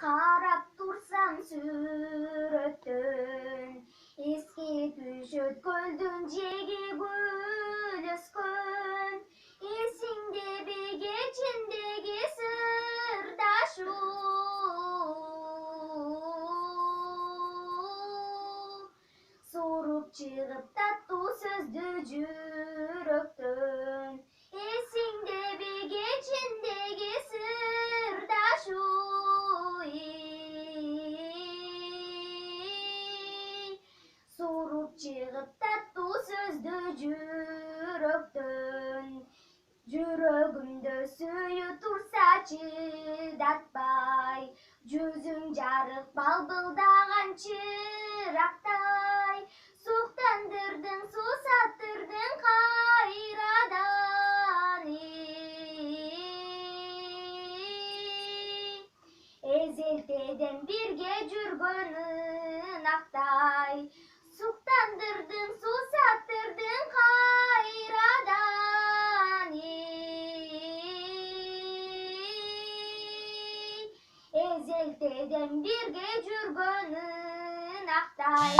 қарап тұрсам сүрөттөн, еске түшөт көлдүн жеги гүл өскөн. Эсиңдеби кечиндеги сырдашуу, суруп чыгып таттуу сөздү жүрөктөн. Эсиңдеби кечиндеги сырдашуу, суруп чыгып таттуу сөздү жүрөктөн. Жүрөгүмдө сүйүү турса чыдатпай, жүзүң жарык балбылдаган чырактай. Суктандырдың, сусаттырдың кайрадан, эзелтеден бирге жүргөнүн актай. Суктандырдың, сусаттырдың кайрадан, эзелтеден бирге жүргөнүн актай.